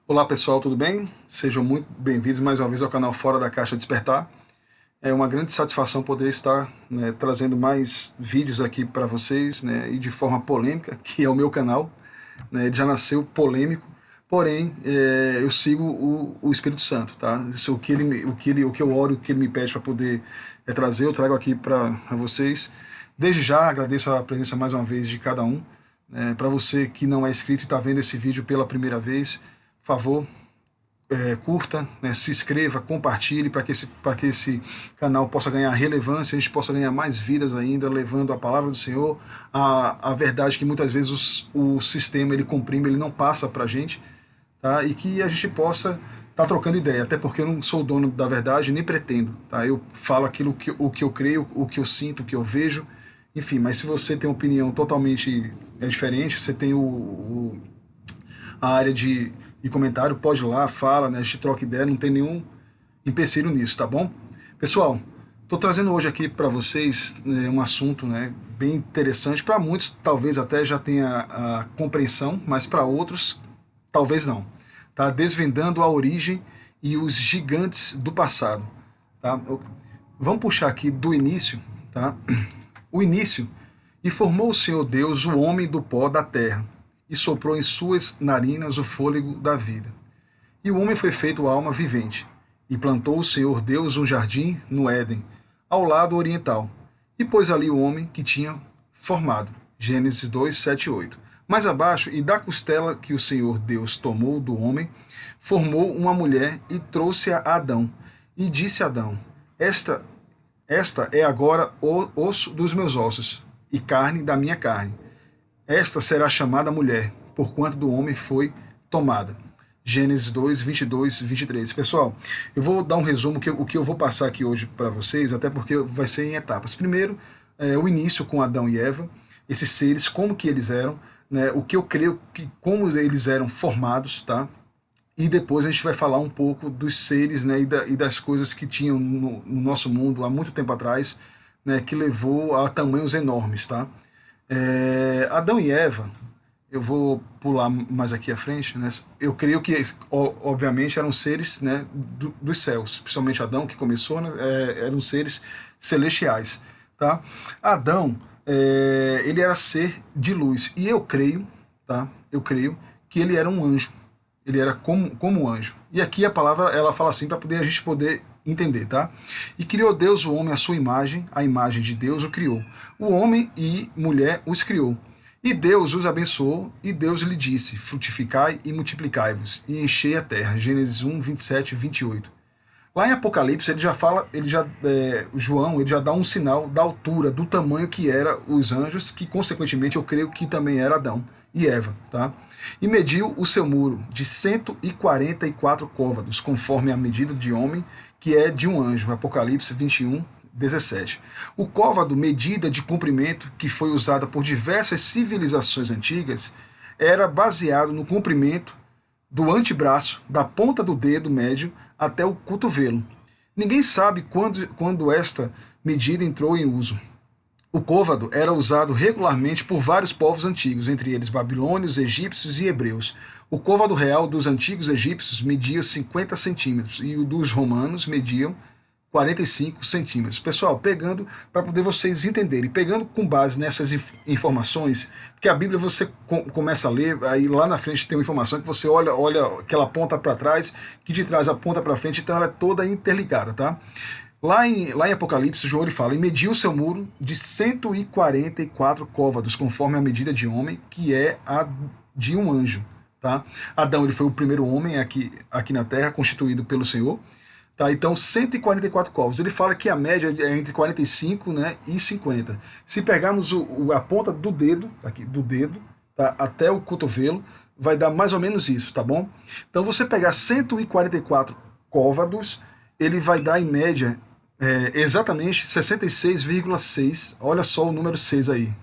Olá pessoal, tudo bem? Sejam muito bem-vindos mais uma vez ao canal Fora da Caixa Despertar. É uma grande satisfação poder estar, trazendo mais vídeos aqui para vocês, e de forma polêmica, que é o meu canal. Ele já nasceu polêmico, porém eu sigo o Espírito Santo, tá? Isso, o que eu oro, o que ele me pede para poder trazer, eu trago aqui para vocês. Desde já agradeço a presença mais uma vez de cada um. Para você que não é inscrito e está vendo esse vídeo pela primeira vez, por favor, curta, se inscreva, compartilhe para que esse canal possa ganhar relevância, a gente possa ganhar mais vidas ainda, levando a palavra do Senhor, a verdade que muitas vezes o sistema ele comprime, ele não passa para a gente, tá? E que a gente possa estar trocando ideia, até porque eu não sou o dono da verdade, nem pretendo, tá? Eu falo o que eu creio, o que eu sinto, o que eu vejo, enfim, mas se você tem uma opinião totalmente diferente, você tem a área de comentário, pode ir lá, fala, a gente troca ideia, não tem nenhum empecilho nisso, tá bom? Pessoal, estou trazendo hoje aqui para vocês um assunto bem interessante, para muitos talvez até já tenha a compreensão, mas para outros talvez não. Tá? Desvendando a origem e os gigantes do passado. Tá? Vamos puxar aqui do início, tá? O início, e formou o Senhor Deus o homem do pó da terra, e soprou em suas narinas o fôlego da vida. E o homem foi feito alma vivente, e plantou o Senhor Deus um jardim no Éden, ao lado oriental, e pôs ali o homem que tinha formado. Gênesis 2, 7 e 8. Mais abaixo, e da costela que o Senhor Deus tomou do homem, formou uma mulher e trouxe-a a Adão. E disse a Adão, esta é agora o osso dos meus ossos, e carne da minha carne. Esta será chamada mulher, porquanto do homem foi tomada. Gênesis 2, 22 e 23. Pessoal, eu vou dar um resumo, o que eu vou passar aqui hoje para vocês, até porque vai ser em etapas. Primeiro, o início com Adão e Eva, esses seres, como que eles eram, o que eu creio, que como eles eram formados, tá? E depois a gente vai falar um pouco dos seres e das coisas que tinham no nosso mundo há muito tempo atrás, que levou a tamanhos enormes, tá? Adão e Eva, eu vou pular mais aqui à frente, eu creio que, obviamente, eram seres dos céus, principalmente Adão, que começou, eram seres celestiais. Tá? Adão, ele era ser de luz, e eu creio, tá? Eu creio que ele era um anjo, ele era como um anjo. E aqui a palavra, ela fala assim, para a gente poder entender, tá? E criou Deus o homem à sua imagem, a imagem de Deus o criou. O homem e mulher os criou. E Deus os abençoou, e Deus lhe disse, frutificai e multiplicai-vos, e enchei a terra. Gênesis 1, 27 e 28. Lá em Apocalipse, João, ele já dá um sinal da altura, do tamanho que eram os anjos, que consequentemente eu creio que também era Adão e Eva, tá? E mediu o seu muro de 144 côvados, conforme a medida de homem, que é de um anjo. Apocalipse 21, 17. O côvado, medida de comprimento, que foi usada por diversas civilizações antigas, era baseado no comprimento do antebraço, da ponta do dedo médio até o cotovelo. Ninguém sabe quando esta medida entrou em uso. O côvado era usado regularmente por vários povos antigos, entre eles babilônios, egípcios e hebreus. O côvado real dos antigos egípcios media 50 centímetros e o dos romanos mediam 45 centímetros. Pessoal, pegando, para poder vocês entenderem, pegando com base nessas informações, porque a Bíblia você começa a ler, aí lá na frente tem uma informação que você olha que ela aponta para trás, que de trás aponta para frente, então ela é toda interligada, tá? Lá em Apocalipse, João ele fala, e mediu o seu muro de 144 côvados, conforme a medida de homem, que é a de um anjo. Tá? Adão ele foi o primeiro homem aqui na Terra, constituído pelo Senhor. Tá? Então, 144 côvados. Ele fala que a média é entre 45 e 50. Se pegarmos a ponta do dedo, tá? Até o cotovelo, vai dar mais ou menos isso, tá bom? Então, você pegar 144 côvados, ele vai dar em média exatamente 66,6. Olha só o número 6 aí.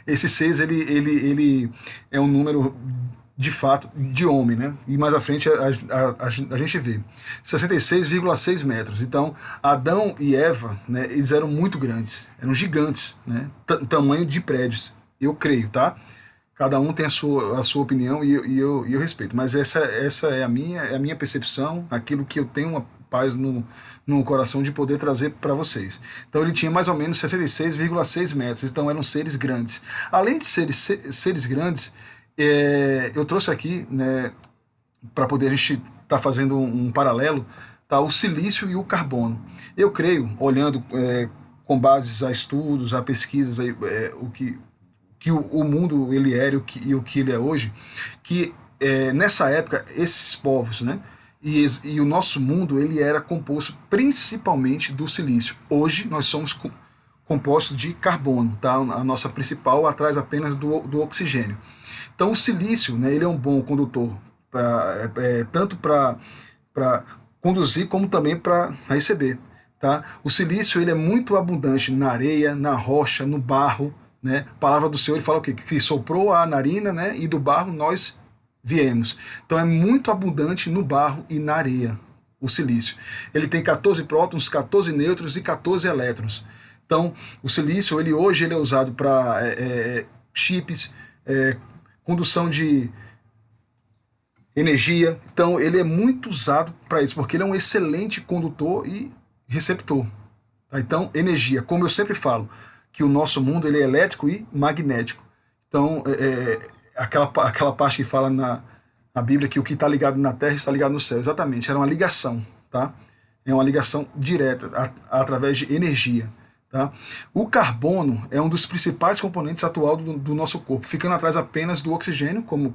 Esse 6 ele é um número de fato de homem, E mais à frente a gente vê 66,6 metros. Então Adão e Eva, eles eram muito grandes, eram gigantes, tamanho de prédios. Eu creio, tá? Cada um tem a sua opinião e eu respeito. Mas essa é a minha percepção, aquilo que eu tenho uma paz no coração de poder trazer para vocês. Então ele tinha mais ou menos 66,6 metros, então eram seres grandes. Além de seres grandes, eu trouxe aqui, né, para poder a gente estar fazendo um paralelo, tá, o silício e o carbono. Eu creio, olhando com bases a estudos, a pesquisas, o mundo ele era e o que ele é hoje, que nessa época esses povos, né, e o nosso mundo ele era composto principalmente do silício. Hoje nós somos compostos de carbono, tá? A nossa principal atrás apenas do oxigênio. Então o silício, né, ele é um bom condutor, tanto para conduzir como também para receber. Tá? O silício ele é muito abundante na areia, na rocha, no barro. Né? A palavra do Senhor ele fala o quê? Que soprou a narina, né? E do barro nós viemos. Então é muito abundante no barro e na areia, o silício. Ele tem 14 prótons, 14 nêutrons e 14 elétrons. Então o silício hoje ele é usado para chips, condução de energia. Então ele é muito usado para isso, porque ele é um excelente condutor e receptor. Tá? Então energia, como eu sempre falo, que o nosso mundo ele é elétrico e magnético. Então, aquela parte que fala na Bíblia que o que está ligado na terra está ligado no céu. Exatamente, era uma ligação. Tá? É uma ligação direta, através de energia. Tá? O carbono é um dos principais componentes atual do nosso corpo, ficando atrás apenas do oxigênio, como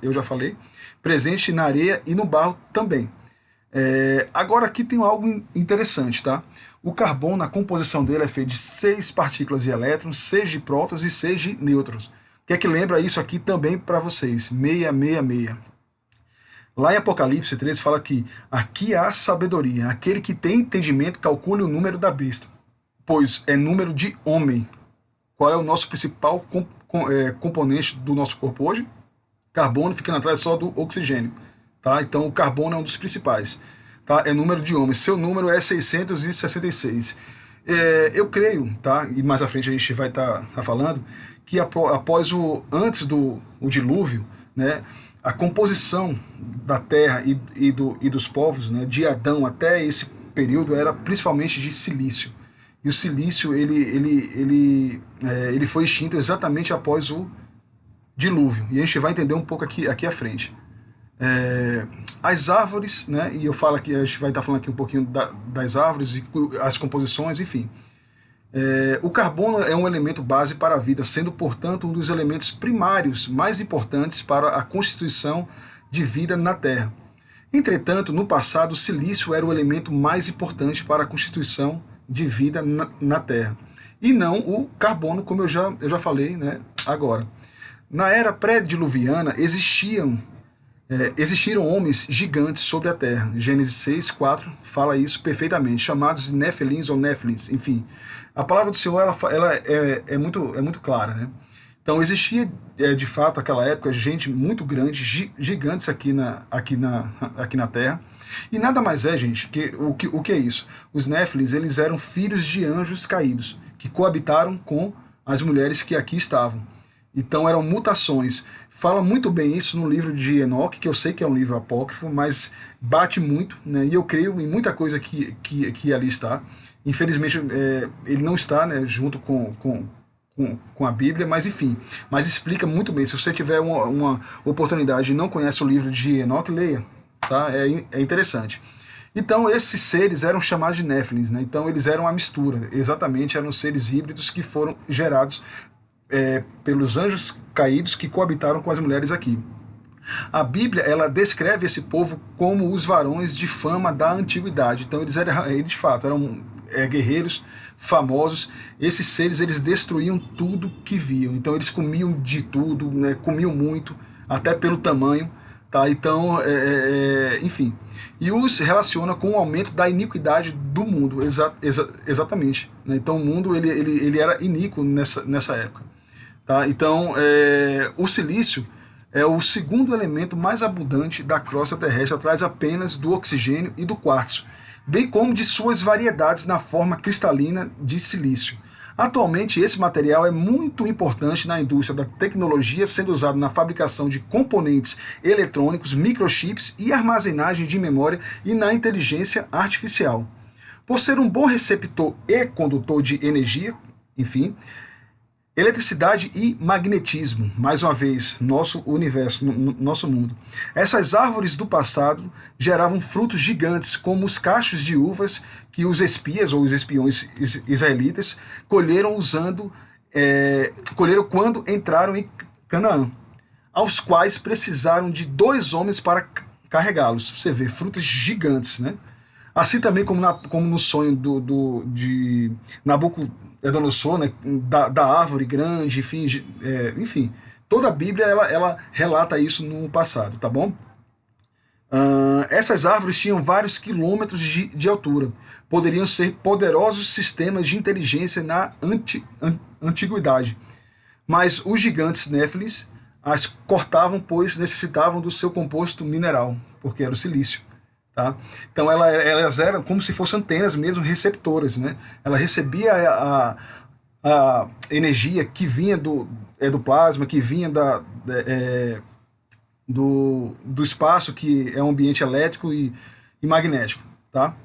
eu já falei, presente na areia e no barro também. Agora aqui tem algo interessante, tá? O carbono, a composição dele é feita de 6 partículas de elétrons, 6 de prótons e 6 de nêutrons. O que é que lembra isso aqui também para vocês? 666. Lá em Apocalipse 13 fala que aqui há sabedoria, aquele que tem entendimento calcule o número da besta, pois é número de homem. Qual é o nosso principal componente do nosso corpo hoje? Carbono, ficando atrás só do oxigênio. Tá? Então o carbono é um dos principais. Tá? É número de homens. Seu número é 666. Eu creio, tá? E mais à frente a gente vai estar falando, que antes do dilúvio, né, a composição da terra e dos povos, né, de Adão até esse período era principalmente de silício. E o silício ele foi extinto exatamente após o dilúvio. E a gente vai entender um pouco aqui à frente. As árvores, né, e eu falo aqui, a gente vai estar falando aqui um pouquinho das árvores e as composições, enfim. O carbono é um elemento base para a vida, sendo, portanto, um dos elementos primários mais importantes para a constituição de vida na Terra. Entretanto, no passado, o silício era o elemento mais importante para a constituição de vida na Terra, e não o carbono, como eu já falei, né, agora. Na era pré-diluviana existiram homens gigantes sobre a terra. Gênesis 6:4 fala isso perfeitamente, chamados Nefilins ou Nefilins, enfim. A palavra do Senhor ela é muito clara, né? Então existia de fato naquela época gente muito grande, gigantes aqui na terra. E nada mais é, gente, que o que é isso? Os Nefilins, eles eram filhos de anjos caídos, que coabitaram com as mulheres que aqui estavam. Então eram mutações. Fala muito bem isso no livro de Enoque, que eu sei que é um livro apócrifo, mas bate muito, né? E eu creio em muita coisa que ali está. Infelizmente ele não está, né, junto com a Bíblia, mas enfim, mas explica muito bem. Se você tiver uma oportunidade e não conhece o livro de Enoque, leia, tá? É interessante. Então esses seres eram chamados de Néfilins, né? Então eles eram a mistura, exatamente, eram seres híbridos que foram gerados pelos anjos caídos que coabitaram com as mulheres aqui. A Bíblia ela descreve esse povo como os varões de fama da antiguidade. Então eles de fato eram guerreiros famosos. Esses seres eles destruíam tudo que viam. Então eles comiam de tudo, né, comiam muito, até pelo tamanho. Tá? Então, enfim. E os relaciona com o aumento da iniquidade do mundo, exatamente. Né? Então o mundo ele era iníquo nessa época. Tá? Então, o silício é o segundo elemento mais abundante da crosta terrestre, atrás apenas do oxigênio e do quartzo, bem como de suas variedades na forma cristalina de silício. Atualmente, esse material é muito importante na indústria da tecnologia, sendo usado na fabricação de componentes eletrônicos, microchips e armazenagem de memória e na inteligência artificial. Por ser um bom receptor e condutor de energia, enfim, eletricidade e magnetismo, mais uma vez, nosso universo, nosso mundo. Essas árvores do passado geravam frutos gigantes, como os cachos de uvas que os espias ou os espiões israelitas colheram colheram quando entraram em Canaã, aos quais precisaram de 2 homens para carregá-los. Você vê, frutos gigantes, né? Assim também como no sonho de Nabucodonosor, né, da árvore grande, enfim, toda a Bíblia ela relata isso no passado, tá bom? Essas árvores tinham vários quilômetros de altura, poderiam ser poderosos sistemas de inteligência na antiguidade, mas os gigantes néfilis as cortavam, pois necessitavam do seu composto mineral, porque era o silício. Tá? Então elas eram como se fossem antenas mesmo, receptoras, né? Ela recebia a energia que vinha do plasma, que vinha do espaço, que é um ambiente elétrico e magnético. Tá?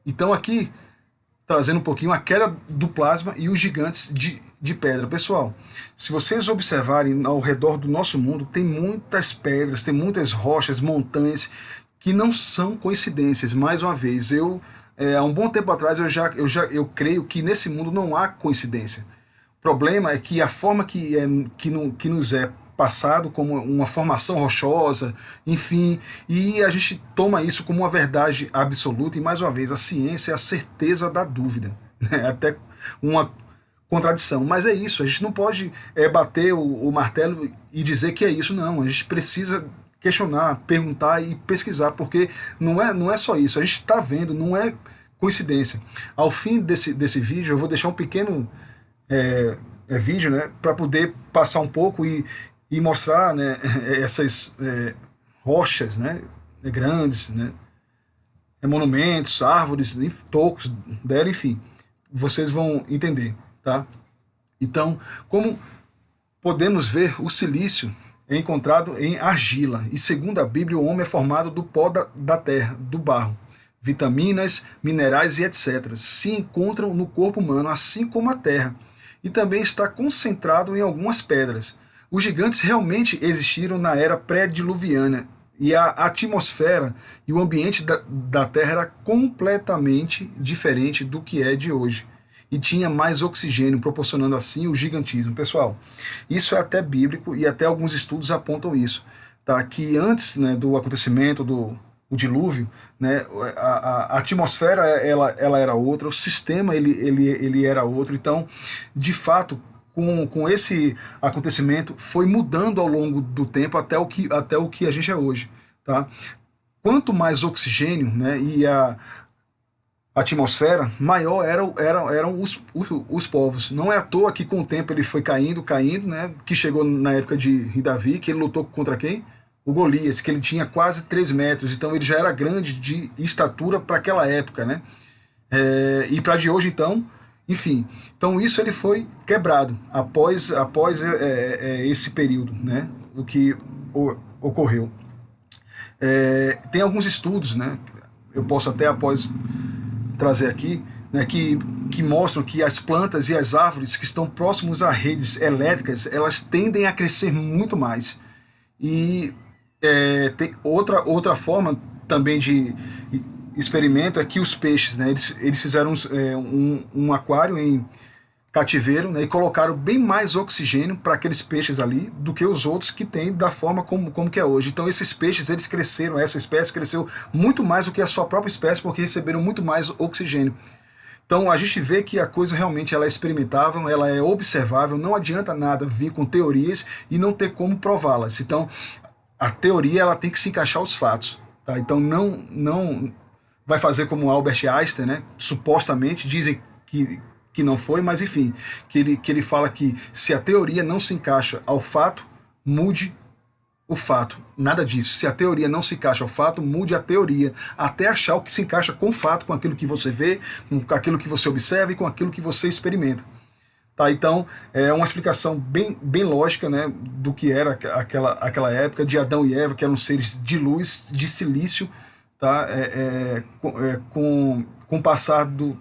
Então aqui, trazendo um pouquinho a queda do plasma e os gigantes de pedra. Pessoal, se vocês observarem ao redor do nosso mundo, tem muitas pedras, tem muitas rochas, montanhas, que não são coincidências. Mais uma vez, há um bom tempo atrás, eu creio que nesse mundo não há coincidência. O problema é que a forma que nos é passado como uma formação rochosa, enfim, e a gente toma isso como uma verdade absoluta, e mais uma vez, a ciência é a certeza da dúvida, né? Até uma contradição, mas é isso, a gente não pode bater o martelo e dizer que é isso, não, a gente precisa questionar, perguntar e pesquisar, porque não é só isso, a gente está vendo, não é coincidência. Ao fim desse vídeo, eu vou deixar um pequeno vídeo, né, para poder passar um pouco e mostrar, né, essas rochas, né, grandes, né, monumentos, árvores, tocos dela, enfim, vocês vão entender. Tá? Então, como podemos ver, o silício é encontrado em argila, e segundo a Bíblia, o homem é formado do pó da terra, do barro. Vitaminas, minerais e etc. se encontram no corpo humano, assim como a terra, e também está concentrado em algumas pedras. Os gigantes realmente existiram na era pré-diluviana, e a atmosfera e o ambiente da Terra era completamente diferente do que é de hoje. E tinha mais oxigênio, proporcionando assim o gigantismo. Pessoal, isso é até bíblico e até alguns estudos apontam isso, tá? Que antes, né, do acontecimento do dilúvio, né, a atmosfera ela era outra, o sistema ele era outro. Então, de fato, com esse acontecimento, foi mudando ao longo do tempo até o que a gente é hoje. Tá? Quanto mais oxigênio, né, e a atmosfera, maior eram os povos. Não é à toa que com o tempo ele foi caindo, né, que chegou na época de Davi, que ele lutou contra quem? O Golias, que ele tinha quase 3 metros, então ele já era grande de estatura para aquela época, né? E para de hoje, então, enfim. Então isso ele foi quebrado após esse período, né? O que ocorreu. Tem alguns estudos, né? Eu posso até após trazer aqui, né, que mostram que as plantas e as árvores que estão próximos a redes elétricas, elas tendem a crescer muito mais. E tem outra forma também de experimento é que os peixes, né, eles fizeram um aquário em cativeiro, né, e colocaram bem mais oxigênio para aqueles peixes ali do que os outros que tem da forma como que é hoje. Então esses peixes, eles cresceram, essa espécie cresceu muito mais do que a sua própria espécie, porque receberam muito mais oxigênio. Então a gente vê que a coisa realmente ela é experimentável, ela é observável, não adianta nada vir com teorias e não ter como prová-las. Então a teoria ela tem que se encaixar aos fatos. Tá? Então não vai fazer como Albert Einstein, né? Supostamente, dizem que não foi, mas enfim, que ele fala que se a teoria não se encaixa ao fato, mude o fato. Nada disso. Se a teoria não se encaixa ao fato, mude a teoria, até achar o que se encaixa com o fato, com aquilo que você vê, com aquilo que você observa e com aquilo que você experimenta. Tá, então, é uma explicação bem lógica, né, do que era aquela época de Adão e Eva, que eram seres de luz, de silício, tá, com o passar do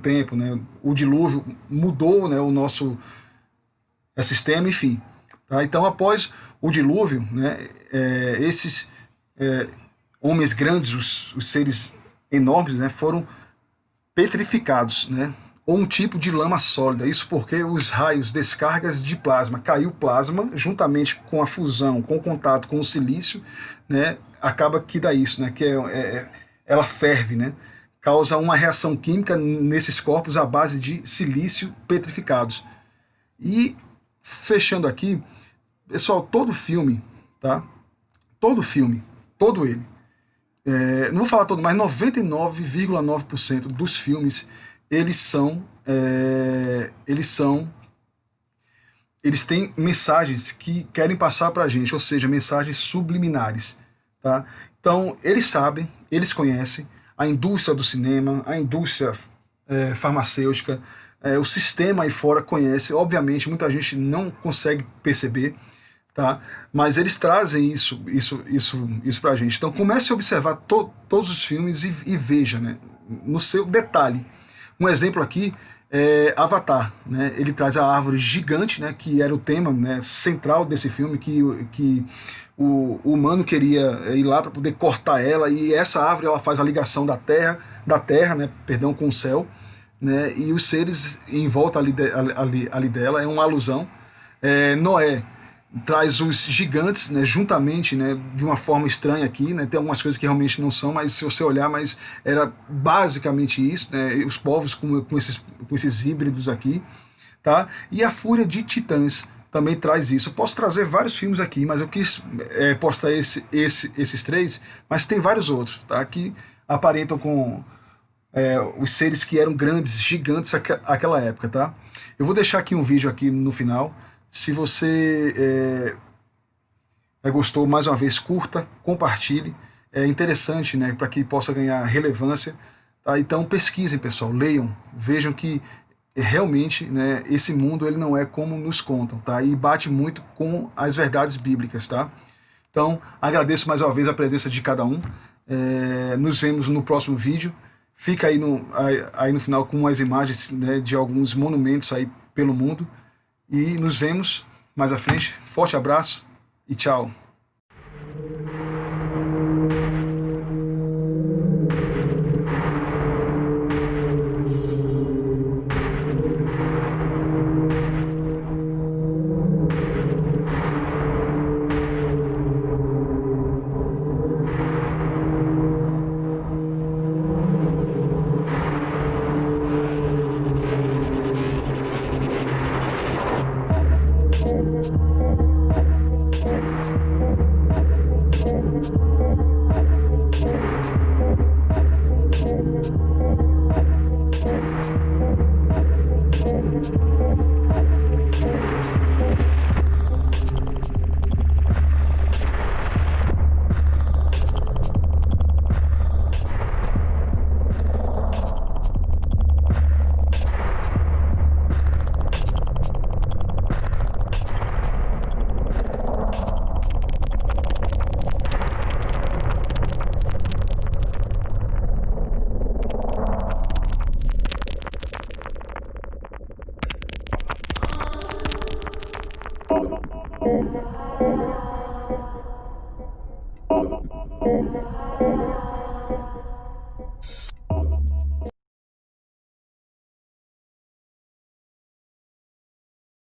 tempo, né, o dilúvio mudou, né, o nosso sistema, enfim. Tá? Então, após o dilúvio, né, esses homens grandes, os seres enormes, né, foram petrificados, né, ou um tipo de lama sólida. Isso porque os raios, descargas de plasma, caiu plasma, juntamente com a fusão, com o contato com o silício, né, acaba que dá isso, né, que ela ferve, né, causa uma reação química nesses corpos à base de silício petrificados. E, fechando aqui, pessoal, todo filme, tá? Todo filme, todo ele, não vou falar todo, mas 99,9% dos filmes, eles têm mensagens que querem passar para a gente, ou seja, mensagens subliminares, tá? Então, eles sabem, eles conhecem a indústria do cinema, a indústria farmacêutica, o sistema aí fora conhece, obviamente muita gente não consegue perceber, tá? Mas eles trazem isso para a gente. Então comece a observar todos os filmes e veja, né, no seu detalhe. Um exemplo aqui é Avatar, né? Ele traz a árvore gigante, né, que era o tema, né, central desse filme, que o humano queria ir lá para poder cortar ela, e essa árvore ela faz a ligação da terra, né, perdão, com o céu, né, e os seres em volta ali dela, é uma alusão. Noé traz os gigantes, né, juntamente, né, de uma forma estranha aqui, né, tem algumas coisas que realmente não são, mas se você olhar, mas era basicamente isso, né, os povos com esses híbridos aqui, tá? E a Fúria de Titãs também traz isso. Eu posso trazer vários filmes aqui, mas eu quis postar esses três, mas tem vários outros, tá, que aparentam com os seres que eram grandes, gigantes naquela época, tá? Eu vou deixar aqui um vídeo aqui no final. Se você gostou, mais uma vez, curta, compartilhe. É interessante, né, para que possa ganhar relevância. Tá? Então pesquisem, pessoal, leiam, vejam que realmente, né, esse mundo ele não é como nos contam, tá? E bate muito com as verdades bíblicas, tá? Então agradeço mais uma vez a presença de cada um. Nos vemos no próximo vídeo. Fica aí no final com umas imagens, né, de alguns monumentos aí pelo mundo. E nos vemos mais à frente. Forte abraço e tchau. Thank you.